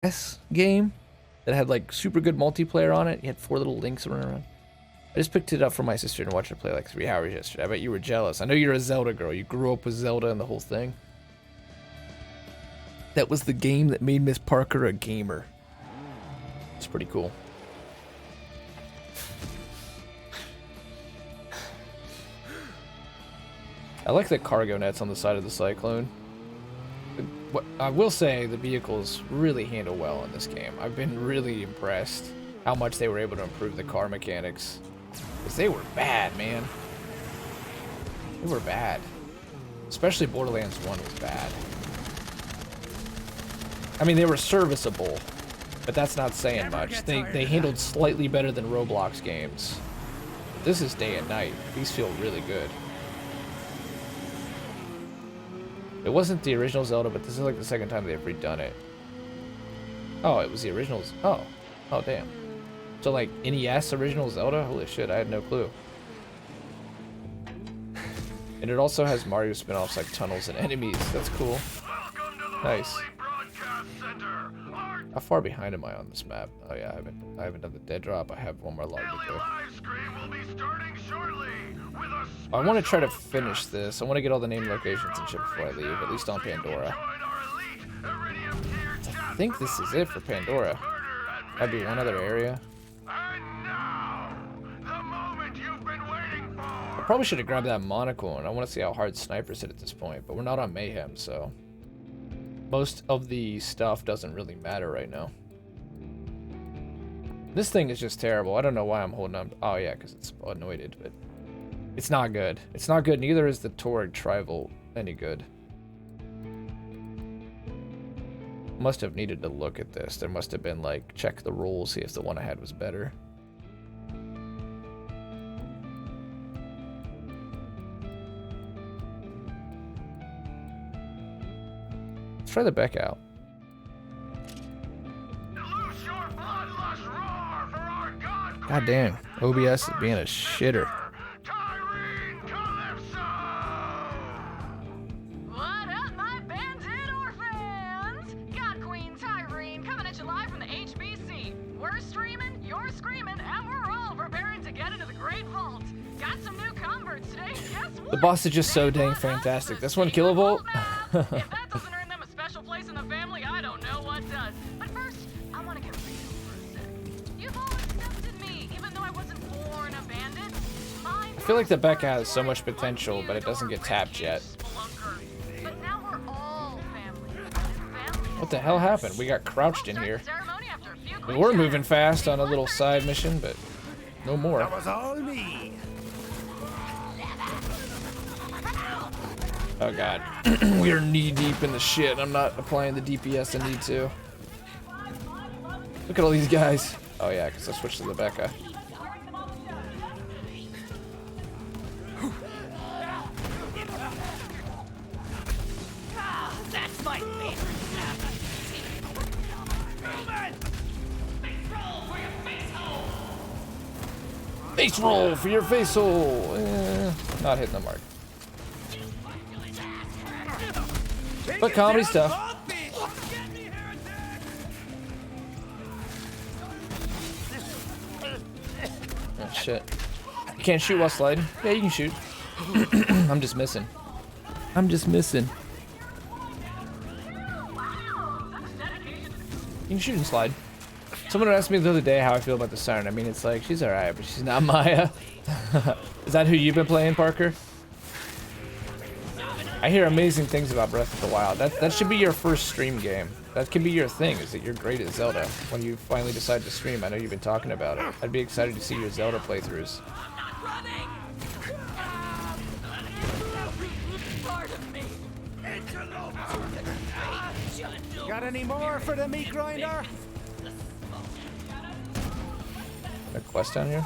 S game that had like super good multiplayer on it. You had 4 little links running around. I just picked it up for my sister and watched her play like 3 hours yesterday. I bet you were jealous. I know you're a Zelda girl. You grew up with Zelda and the whole thing. That was the game that made Miss Parker a gamer. It's pretty cool. I like the cargo nets on the side of the Cyclone. What I will say, the vehicles really handle well in this game. I've been really impressed how much they were able to improve the car mechanics. Because they were bad, man. They were bad. Especially Borderlands 1 was bad. I mean, they were serviceable, but that's not saying much. They handled slightly better than Roblox games. This is day and night. These feel really good. It wasn't the original Zelda, but this is like the second time they've redone it. Oh, it was the originals. Oh, damn. So like NES original Zelda? Holy shit, I had no clue. And it also has Mario spin-offs like tunnels and enemies. That's cool. Nice. How far behind am I on this map? Oh yeah, I haven't done the dead drop. I have one more log to go. I want to try to finish this. I want to get all the name locations and shit before I leave, at least on Pandora. I think this is it for Pandora. Might be one other area. I probably should have grabbed that monocle, and I want to see how hard snipers hit at this point, but we're not on Mayhem, so most of the stuff doesn't really matter right now. This thing is just terrible. I don't know why I'm holding on. Oh yeah, because it's anointed, but it's not good. It's not good. Neither is the Torag Trivolt any good. Must have needed to look at this. There must have been like, check the rules, see if the one I had was better. Let's try the Beck out. God damn, OBS is being a shitter. What up, my Bandit fans? God Queen Tyrene coming at you live from the HBC. We're streaming, you're screaming, and we're all preparing to get into the Great Vault. Got some new converts today. Guess what? The boss is just so dang fantastic. This one, Kilovolt. If that doesn't earn them a special place in the family, I don't know what does. But first, I want to get real for a sec. You've all accepted me, even though I wasn't born a bandit. I feel like the Beck has so much potential, but it doesn't get tapped yet. But now we're all family. What the hell happened? We got crouched in here. We were moving fast on a little side mission, but no more. That was all me. Oh god. We are knee deep in the shit. I'm not applying the DPS I need to. Look at all these guys. Oh yeah, because I switched to the Becca. That's my favorite. Face roll for your face hole. Not hitting the mark. But comedy stuff. Oh shit. You can't shoot while sliding? Yeah, you can shoot. I'm just missing. I'm just missing. You can shoot and slide. Someone asked me the other day how I feel about the Siren. I mean, it's like, she's alright, but she's not Maya. Is that who you've been playing, Parker? I hear amazing things about Breath of the Wild. That should be your first stream game. That can be your thing, is that you're great at Zelda. When you finally decide to stream, I know you've been talking about it. I'd be excited to see your Zelda playthroughs. Got any more for the meat grinder? A quest down here?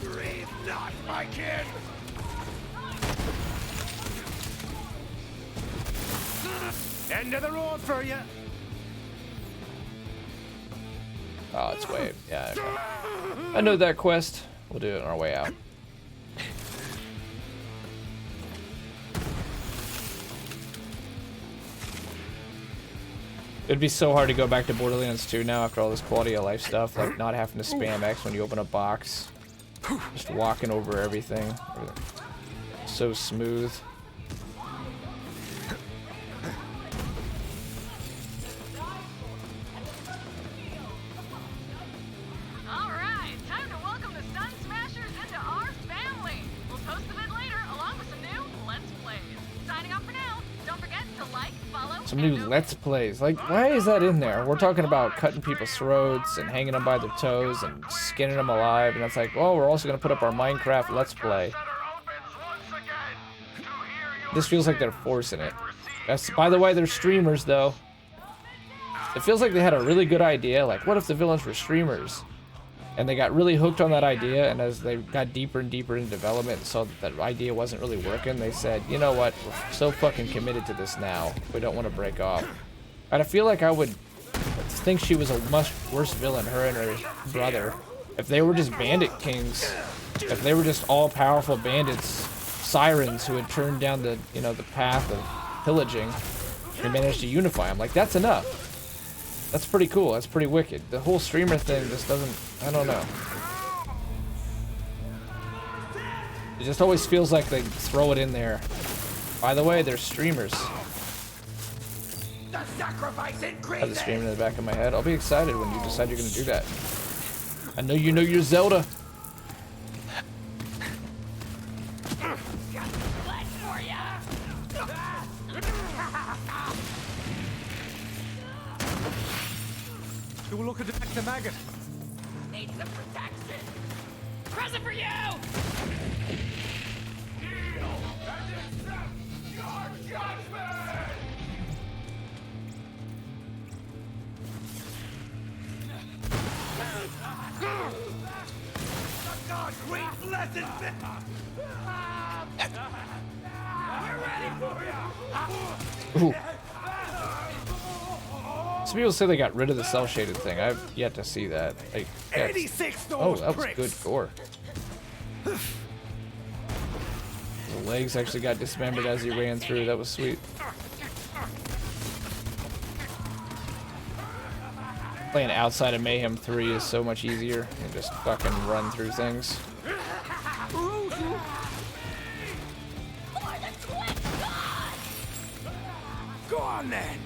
Grieve not, my kid. End of the road for you. Oh, it's way. Yeah, okay. I know that quest. We'll do it on our way out. It'd be so hard to go back to Borderlands 2 now after all this quality of life stuff, like not having to spam X when you open a box. Just walking over everything. So smooth. Alright, time to welcome the Sun Smashers into our family. We'll post a bit later along with some new Let's Plays. Signing off for now. Don't forget to like, follow, Some new Let's Plays. Like, why is that in there? We're talking about cutting people's throats and hanging them by their toes and skinning them alive. And it's like, well, we're also going to put up our Minecraft Let's Play. This feels like they're forcing it. That's, by the way, they're streamers, though. It feels like they had a really good idea. Like, what if the villains were streamers? And they got really hooked on that idea, and as they got deeper and deeper in development and saw that that idea wasn't really working, they said, you know what, we're so fucking committed to this now, we don't want to break off. And I feel like I would think she was a much worse villain, her and her brother, if they were just bandit kings, if they were just all-powerful bandits, sirens who had turned down the, you know, the path of pillaging and managed to unify them. Like, that's enough. That's pretty cool. That's pretty wicked. The whole streamer thing just doesn't... I don't know. It just always feels like they throw it in there. By the way, they're streamers. The sacrifice I have the stream in the back of my head. I'll be excited when you decide you're going to do that. I know you know your Zelda. Do a look at the maggot. Need some protection. Present for you! God, great blessed. We're ready for you. Ooh. Some people say they got rid of the cell-shaded thing. I've yet to see that. Like, yeah, 86 oh, those that was pricks. good gore. The legs actually got dismembered as he ran through. That was sweet. Playing outside of Mayhem 3 is so much easier. You just fucking run through things. Go on then.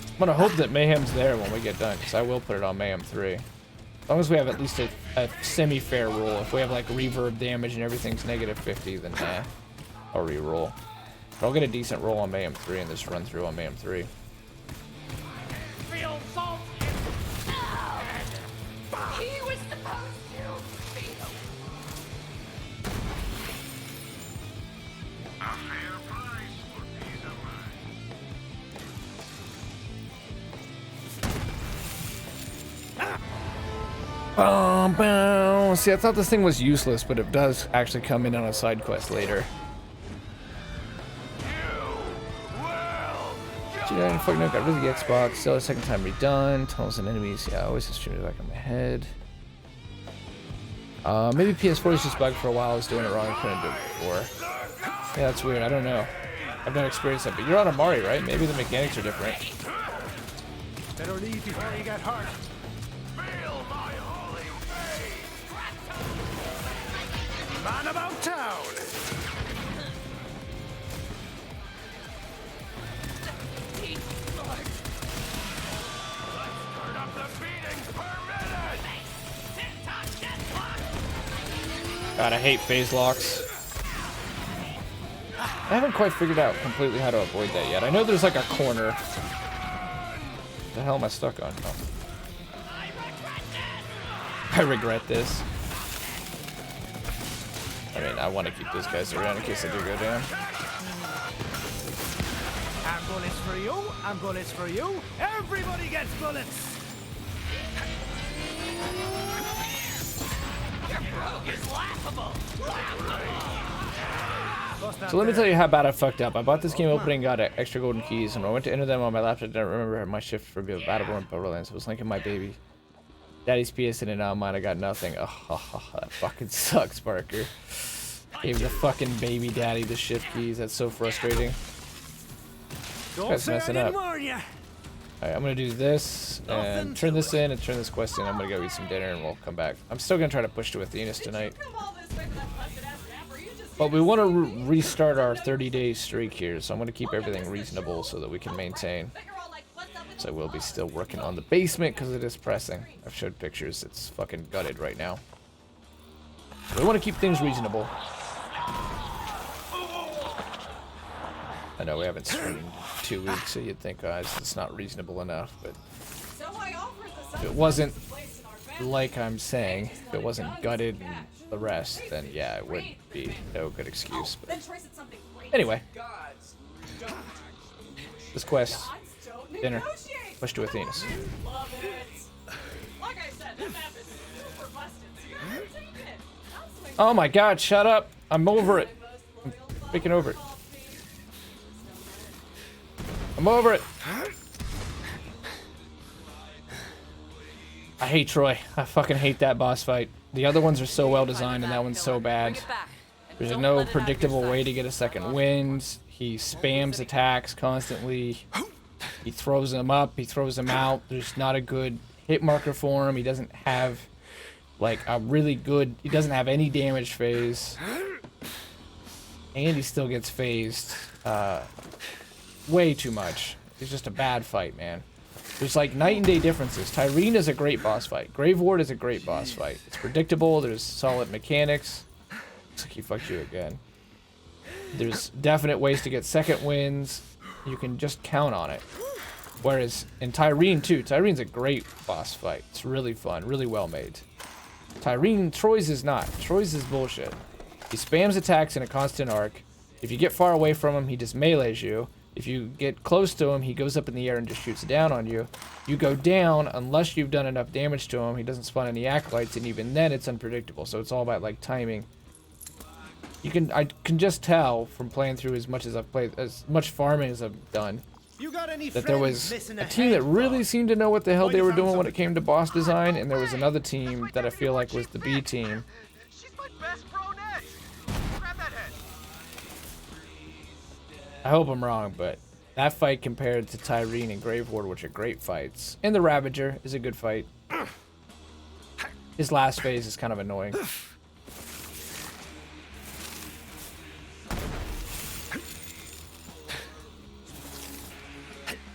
I'm gonna hope that Mayhem's there when we get done, because I will put it on Mayhem 3. As long as we have at least a semi-fair roll. If we have like reverb damage and everything's negative 50, then nah, I'll re-roll. But I'll get a decent roll on Mayhem 3 and this run through on Mayhem 3. Feel salty. He was supposed to feel. A fair price for peace of mind. See, I thought this thing was useless, but it does actually come in on a side quest later. Gee, I fucking know, got rid of the Xbox, still a second time redone, tunnels and enemies, yeah, I always just streamed it back in my head. Maybe PS4 is just bugged for a while, I was doing it wrong, I couldn't do it before. Yeah, that's weird, I don't know. I've not experienced that, but you're on Amari, right? Maybe the mechanics are different. Better leave before you get hurt. Man about town. God, I hate phase locks. I haven't quite figured out completely how to avoid that yet. I know there's like a corner. What the hell am I stuck on? Oh. I regret this. I mean, I want to keep those guys around in case they do go down. And bullets for you, and bullets for you. Everybody gets bullets. Your brogue is laughable. So let me tell you how bad I fucked up. I bought this game opening, got extra golden keys, and when I went to enter them on my laptop, I didn't remember my shift for Battle in Borderlands. It was linking my baby. Daddy's PSing it on mine. I got nothing. Oh, that fucking sucks, Parker. Gave the fucking baby daddy the shift keys. That's so frustrating. Don't say I messing didn't up. warn ya. Alright, I'm gonna do this and turn this in and turn this quest in. I'm gonna go eat some dinner and we'll come back. I'm still gonna try to push to Athena's tonight. But we want to restart our 30-day streak here, so I'm gonna keep everything reasonable so that we can maintain. So I will be still working on the basement because it is pressing. I've showed pictures. It's fucking gutted right now. So we want to keep things reasonable. I know we haven't streamed in 2 weeks, so you'd think, guys, it's not reasonable enough, but if it wasn't like I'm saying, if it wasn't gutted and the rest, then yeah, it would be no good excuse. But anyway, this quest, dinner, push to Athena's. Oh my god, shut up! I'm over it. I'm freaking over it. I'm over it. I hate Troy. I fucking hate that boss fight. The other ones are so well designed and that one's so bad. There's no predictable way to get a second wind. He spams attacks constantly. He throws them up, he throws them out. There's not a good hit marker for him. He doesn't have like a really good, he doesn't have any damage phase. And he still gets phased way too much. It's just a bad fight, man. There's like night and day differences. Tyreen is a great boss fight. Grave Ward is a great boss fight. It's predictable, there's solid mechanics. Looks like he fucked you again. There's definite ways to get second wins. You can just count on it. Whereas in Tyreen too, Tyreen's a great boss fight. It's really fun, really well made. Troy's is not. Troy's is bullshit. He spams attacks in a constant arc. If you get far away from him, he just melees you. If you get close to him, he goes up in the air and just shoots down on you. You go down unless you've done enough damage to him. He doesn't spawn any acolytes, and even then it's unpredictable. So it's all about like timing. I can just tell from playing through as much as I've played, as much farming as I've done, that there was a team that really seemed to know what the hell they were doing when it came to boss design, and there was another team that I feel like was the B team. I hope I'm wrong, but that fight compared to Tyreen and Grave Ward, which are great fights, and the Ravager is a good fight. His last phase is kind of annoying.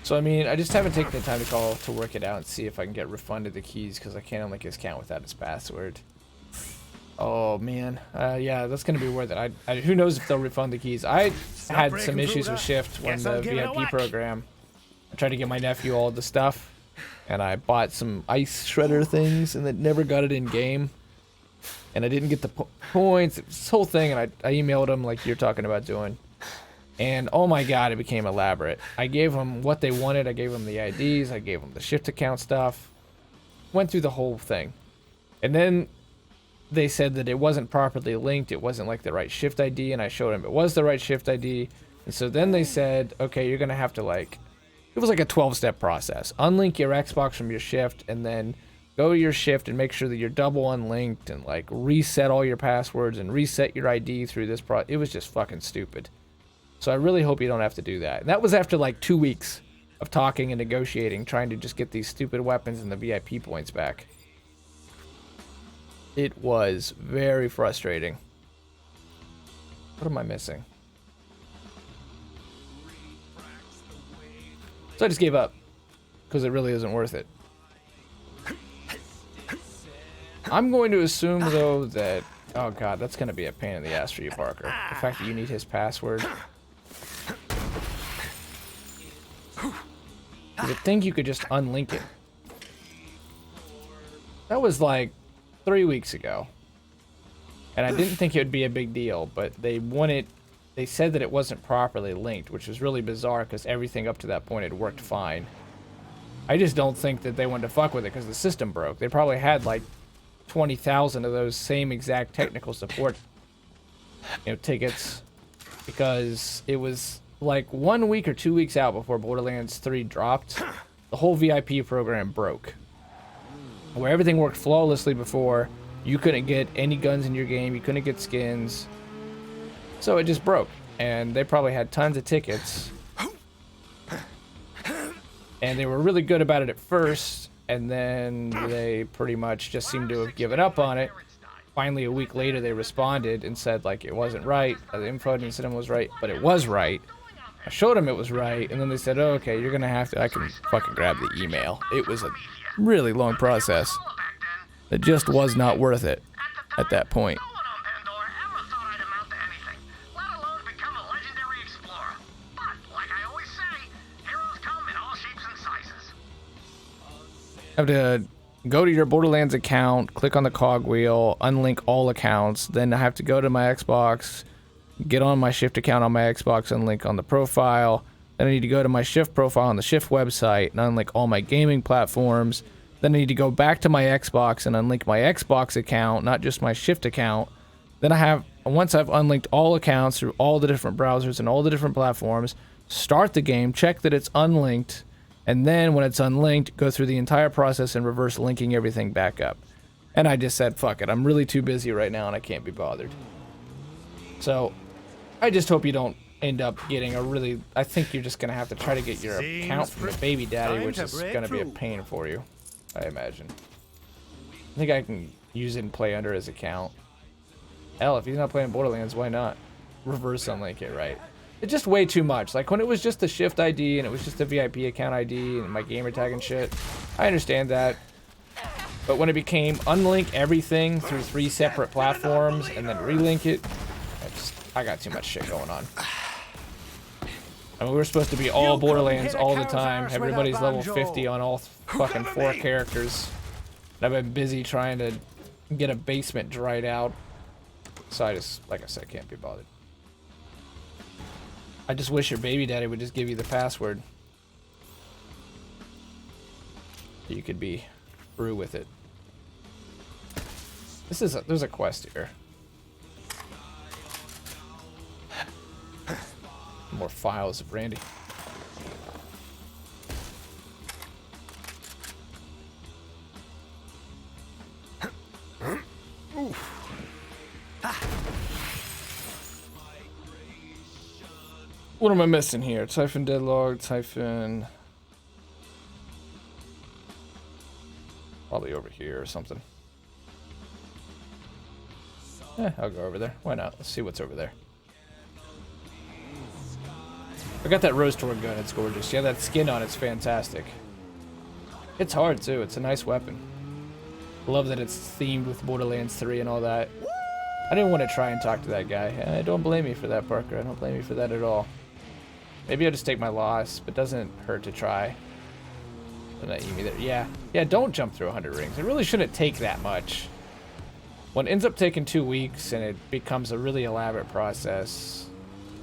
So I mean, I just haven't taken the time to work it out and see if I can get refunded the keys, because I can't unlock his account without his password. Oh man, yeah, that's gonna be worth it. Who knows if they'll refund the keys? I had some issues with Shift when the VIP program. I tried to get my nephew all the stuff, and I bought some ice shredder things, and it never got it in game, and I didn't get the points. It was this whole thing, and I emailed him like you're talking about doing, and oh my god, it became elaborate. I gave them what they wanted. I gave them the IDs. I gave them the Shift account stuff. Went through the whole thing, and then they said that it wasn't properly linked. It wasn't like the right Shift ID, and I showed them it was the right Shift ID. And so then they said, okay, you're gonna have to like, it was like a 12-step process. Unlink your Xbox from your Shift, and then go to your Shift and make sure that you're double unlinked, and like reset all your passwords and reset your ID through this it was just fucking stupid. So I really hope you don't have to do that. And that was after like 2 weeks of talking and negotiating, trying to just get these stupid weapons and the VIP points back. It was very frustrating. What am I missing? So I just gave up, because it really isn't worth it. I'm going to assume, though, that... Oh, God, that's going to be a pain in the ass for you, Parker. The fact that you need his password. You'd think you could just unlink it. That was like 3 weeks ago, and I didn't think it would be a big deal, but they said that it wasn't properly linked, which was really bizarre because everything up to that point had worked fine. I just don't think that they wanted to fuck with it because the system broke. They probably had like 20,000 of those same exact technical support, tickets, because it was like 1 week or 2 weeks out before Borderlands 3 dropped. The whole VIP program broke. where everything worked flawlessly before. You couldn't get any guns in your game. You couldn't get skins. So it just broke. And they probably had tons of tickets. And they were really good about it at first. And then they pretty much just seemed to have given up on it. Finally, a week later, they responded and said, like, it wasn't right. The info didn't say it was right, but it was right. I showed them it was right. And then they said, oh, okay, you're going to have to... I can fucking grab the email. It was a really long process. It just was not worth it at that point. Have to go to your Borderlands account, click on the cogwheel, unlink all accounts. Then I have to go to my Xbox, get on my Shift account on my Xbox, unlink on the profile. Then I need to go to my Shift profile on the Shift website and unlink all my gaming platforms. Then I need to go back to my Xbox and unlink my Xbox account, not just my Shift account. Then once I've unlinked all accounts through all the different browsers and all the different platforms, start the game, check that it's unlinked, and then when it's unlinked, go through the entire process and reverse linking everything back up. And I just said, fuck it, I'm really too busy right now and I can't be bothered. So, I just hope you don't end up getting a really... I think you're just going to have to try to get your account from the baby daddy, which is going to be a pain for you, I imagine. I think I can use it and play under his account. Hell, if he's not playing Borderlands, why not? Reverse unlink it, right? It's just way too much. Like, when it was just the Shift ID and it was just a VIP account ID and my gamer tag and shit, I understand that. But when it became unlink everything through 3 separate platforms and then relink it, I got too much shit going on. I mean, we were supposed to be all Borderlands all the time. Everybody's level 50 on all fucking 4 characters. And I've been busy trying to get a basement dried out. So I just, like I said, can't be bothered. I just wish your baby daddy would just give you the password. So you could be through with it. There's a quest here. More files of Randy. What am I missing here? Typhon Deadlog, Typhon... Probably over here or something. I'll go over there. Why not? Let's see what's over there. I got that Rose Torn gun. It's gorgeous. Yeah, that skin on it's fantastic. It's hard, too. It's a nice weapon. Love that it's themed with Borderlands 3 and all that. I didn't want to try and talk to that guy. I don't blame you for that, Parker. I don't blame you for that at all. Maybe I'll just take my loss, but doesn't hurt to try. Yeah, don't jump through 100 rings. It really shouldn't take that much. When it ends up taking 2 weeks and it becomes a really elaborate process,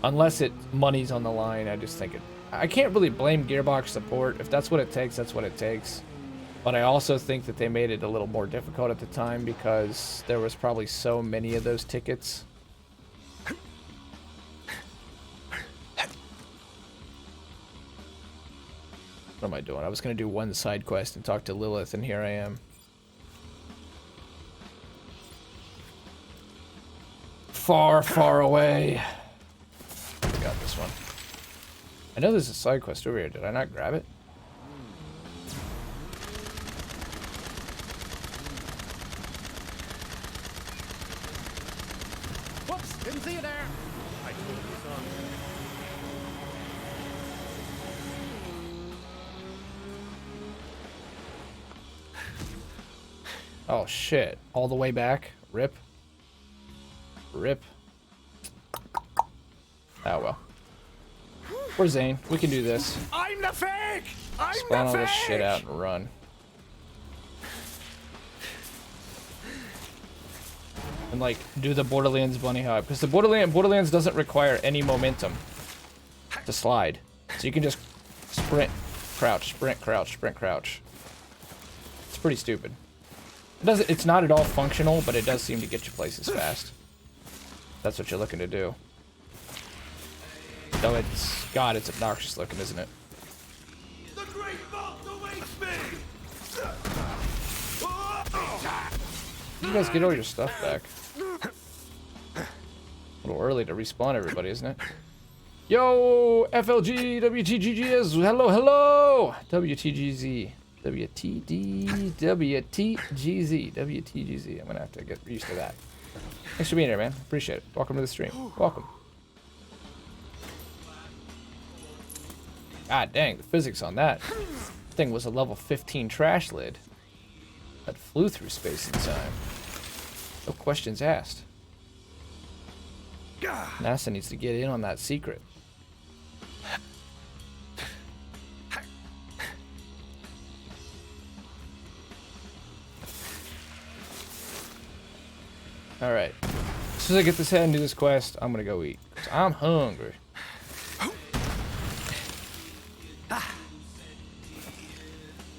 unless money's on the line, I just think I can't really blame Gearbox support. If that's what it takes, that's what it takes. But I also think that they made it a little more difficult at the time because there was probably so many of those tickets. What am I doing? I was going to do one side quest and talk to Lilith, and here I am. Far, far away. I got this one. I know there's a side quest over here. Did I not grab it? Whoops! Didn't see you there. I totally saw you. Oh shit. All the way back? Rip. Rip. Oh well. Where's Zane? We can do this. I'm the fake! I'm Spawn all the this fake! shit out and run. And like, do the Borderlands bunny hop. Because the Borderlands doesn't require any momentum to slide. So you can just sprint, crouch, sprint, crouch, sprint, crouch. It's pretty stupid. It's not at all functional, but it does seem to get you places fast. That's what you're looking to do. No, it's obnoxious looking, isn't it? The great vault awaits me! You guys get all your stuff back. A little early to respawn everybody, isn't it? Yo, FLG, WTGGS, hello, hello! WTGZ, WTD, WTGZ, WTGZ. I'm gonna have to get used to that. Thanks for being here, man. Appreciate it. Welcome to the stream. Welcome. God dang, the physics on that thing was a level 15 trash lid that flew through space and time. No questions asked. NASA needs to get in on that secret. Alright. As soon as I get this head and do this quest, I'm gonna go eat. 'Cause I'm hungry.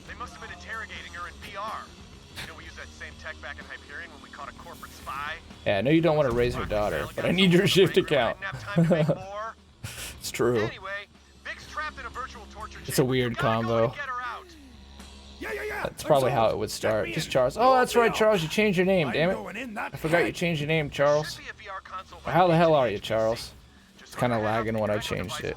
They must have been interrogating her in BR. You know, we used that same tech back in Hyperion when we caught a corporate spy. Yeah, I know you don't want to raise her daughter, but I need your shift account. It's true. Anyway, Vic's trapped in a virtual torture It's a weird combo. That's probably how it would start. Just Charles. Oh, that's right, Charles. You changed your name, damn it. I forgot you changed your name, Charles. Well, how the hell are you, Charles? It's kind of lagging when I changed it.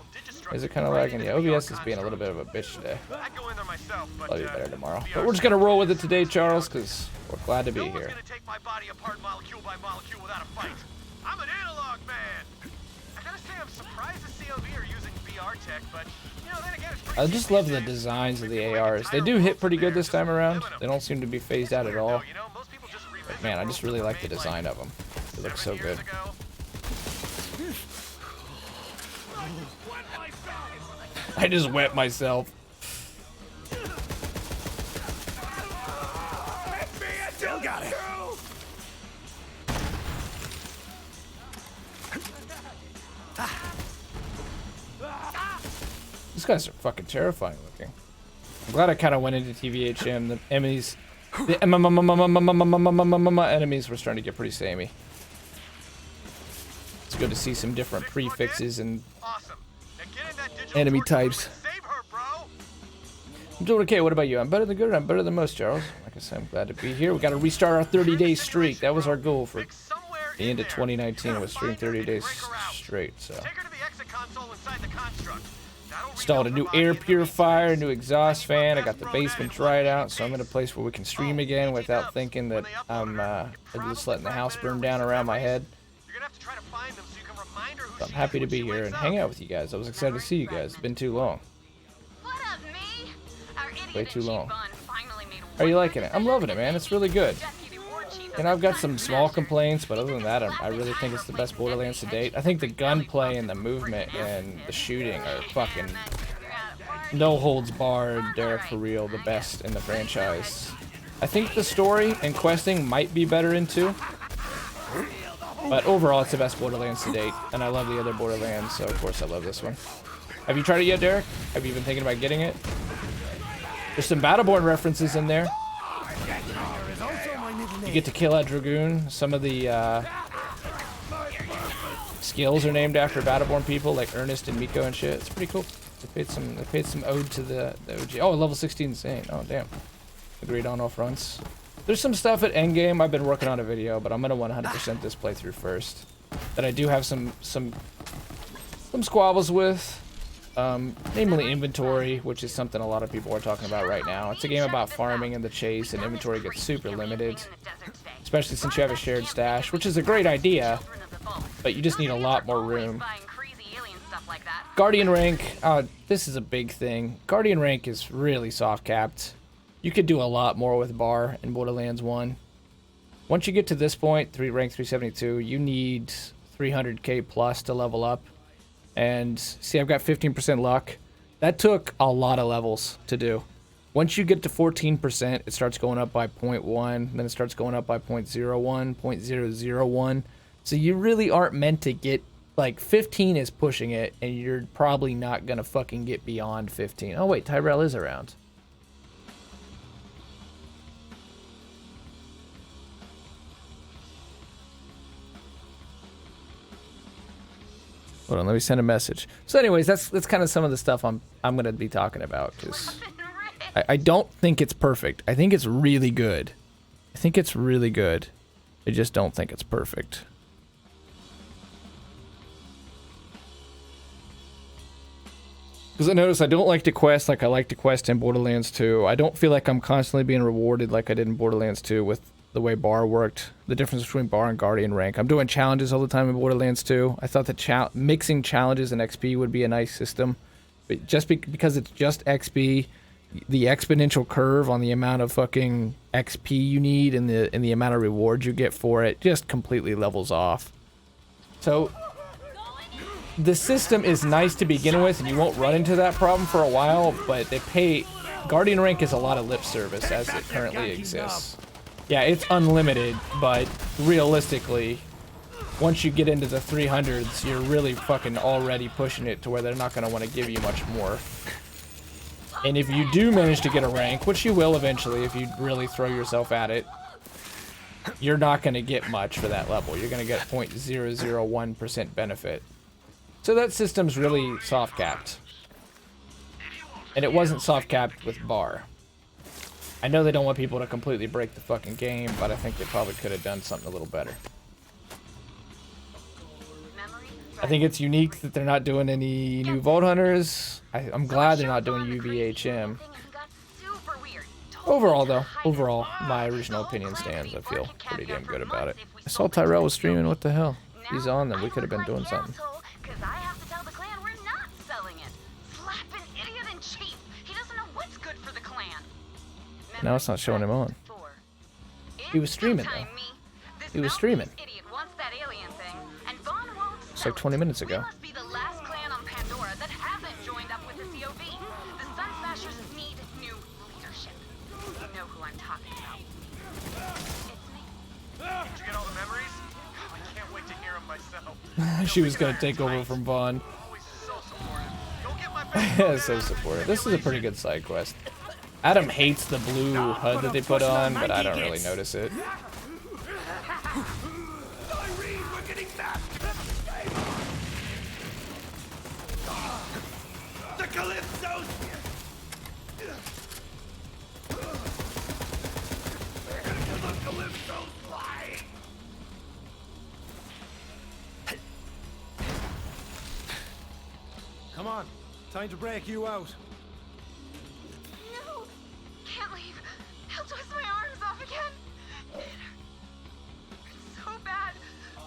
Is it kind of lagging? Yeah, OBS is being a little bit of a bitch today. I'll be better tomorrow. But we're just going to roll with it today, Charles, because we're glad to be here. I'm an analog man. I gotta say, I'm surprised the COV are using VR tech, but you know, then again, it's pretty I just love the designs of the ARs. They do hit pretty good this time around. They don't seem to be phased out at all. But man, I just really like the design of them. It looks so good. I just wet myself. Still got it. These guys are fucking terrifying looking. I'm glad I kind of went into TVHM. The enemies, enemies were starting to get pretty samey. It's good to see some different prefixes and enemy types. I'm doing okay. What about you? I'm better than good. I'm better than most, Charles. Like I said, I'm glad to be here. We got to restart our 30-day streak. That was our goal for the end of 2019. Was stream 30 days straight. So installed a new air purifier, new exhaust fan. I got the basement dried out, so I'm in a place where we can stream again without thinking that I'm just letting the house burn down around my head. So I'm happy to be here and hang out with you guys. I was excited to see you guys. It's been too long. Way too long. Are you liking it? I'm loving it, man. It's really good. And I've got some small complaints, but other than that, I really think it's the best Borderlands to date. I think the gunplay and the movement and the shooting are fucking no holds barred, Derek, for real, the best in the franchise. I think the story and questing might be better in 2. But overall, it's the best Borderlands to date, and I love the other Borderlands, so of course I love this one. Have you tried it yet, Derek? Have you been thinking about getting it? There's some Battleborn references in there. You get to kill a Dragoon. Some of the skills are named after Battleborn people, like Ernest and Miko and shit. It's pretty cool. They paid some ode to the OG. Oh, level 16 Zane. Oh, damn. Agreed on all fronts. There's some stuff at endgame. I've been working on a video, but I'm gonna 100% this playthrough first. That I do have some squabbles with. Namely inventory, which is something a lot of people are talking about right now. It's a game about farming and the chase, and inventory gets super limited. Especially since you have a shared stash, which is a great idea, but you just need a lot more room. Guardian rank, this is a big thing. Guardian rank is really soft capped. You could do a lot more with bar in Borderlands 1. Once you get to this point, rank 372, you need 300k plus to level up. And see, I've got 15% luck. That took a lot of levels to do. Once you get to 14%, it starts going up by 0.1, then it starts going up by 0.01, 0.001. So you really aren't meant to get, like, 15 is pushing it, and you're probably not gonna fucking get beyond 15. Oh wait, Tyrell is around. Hold on, let me send a message. So anyways, that's kind of some of the stuff I'm going to be talking about, because I don't think it's perfect. I think it's really good. I think it's really good. I just don't think it's perfect. Because I notice I don't like to quest like I like to quest in Borderlands 2. I don't feel like I'm constantly being rewarded like I did in Borderlands 2 with the way bar worked. The difference between bar and guardian rank. I'm doing challenges all the time in Borderlands 2. I thought that mixing challenges and XP would be a nice system. But just because it's just XP, the exponential curve on the amount of fucking XP you need and the amount of rewards you get for it just completely levels off. So the system is nice to begin with, and you won't run into that problem for a while, but they pay... Guardian rank is a lot of lip service as it currently exists. Yeah, it's unlimited, but realistically, once you get into the 300s, you're really fucking already pushing it to where they're not going to want to give you much more. And if you do manage to get a rank, which you will eventually if you really throw yourself at it, you're not going to get much for that level. You're going to get 0.001% benefit. So that system's really soft-capped. And it wasn't soft-capped with bar. I know they don't want people to completely break the fucking game, but I think they probably could have done something a little better. I think it's unique that they're not doing any new Vault Hunters. I'm glad they're not doing UVHM. Overall, though, my original opinion stands. I feel pretty damn good about it. I saw Tyrell was streaming. What the hell? He's on, then we could have been doing something. Now it's not showing him on. He was streaming, though. He was streaming. It's like 20 minutes ago. She was gonna take over from Vaughn. So supportive. This is a pretty good side quest. Adam hates the blue HUD that they put on, but I don't really notice it. Come on, time to break you out. No, can't leave. He'll twist my arms off again. It hurts so bad,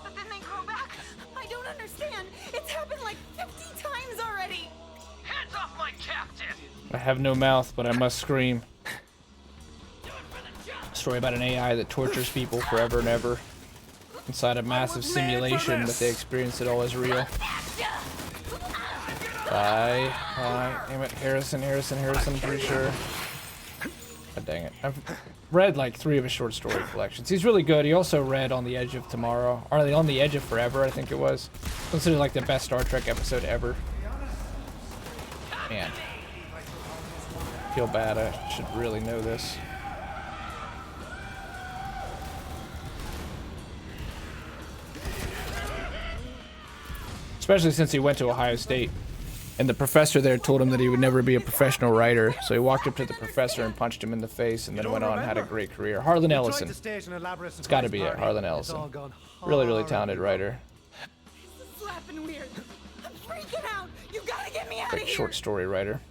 but then they grow back. I don't understand. It's happened like 50 times already. Hands off my captain! I have no mouth, but I must scream. A story about an AI that tortures people forever and ever inside a massive simulation that they experience it all as real. Bye. Damn it. Harrison, I'm pretty sure. God dang it. I've read like 3 of his short story collections. He's really good. He also read On the Edge of Tomorrow. Or On the Edge of Forever, I think it was. Considered like the best Star Trek episode ever. Man. I feel bad. I should really know this. Especially since he went to Ohio State. And the professor there told him that he would never be a professional writer. So he walked up to the professor and punched him in the face and then went on and had a great career. Harlan Ellison. It's got to be it. Harlan Ellison. Really, really talented writer. This is slapping weird. I'm freaking out. You gotta get me out of Great here. short story writer.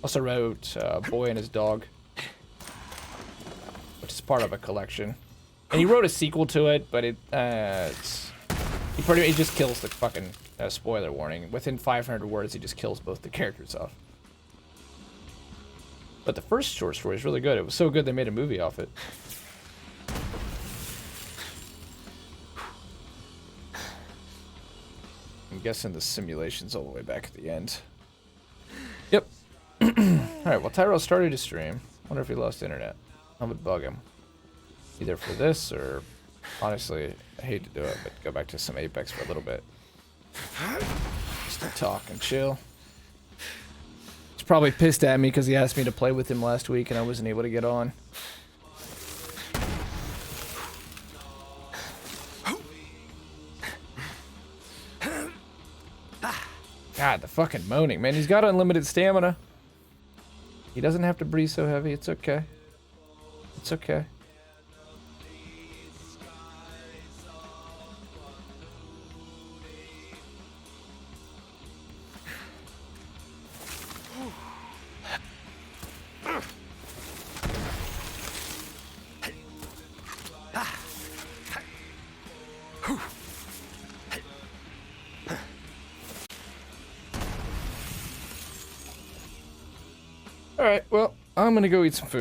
Also wrote Boy and His Dog, which is part of a collection. And he wrote a sequel to it, but he just kills the fucking spoiler warning. Within 500 words, he just kills both the characters off. But the first short story is really good. It was so good they made a movie off it. I'm guessing the simulation's all the way back at the end. Yep. Alright, well, Tyrell started to stream. Wonder if he lost internet. I would bug him. Either for this or... Honestly, I hate to do it, but go back to some Apex for a little bit. Just to talk and chill. He's probably pissed at me because he asked me to play with him last week and I wasn't able to get on. God, the fucking moaning, man. He's got unlimited stamina. He doesn't have to breathe so heavy. It's okay. It's okay. All right, well, I'm gonna go eat some food.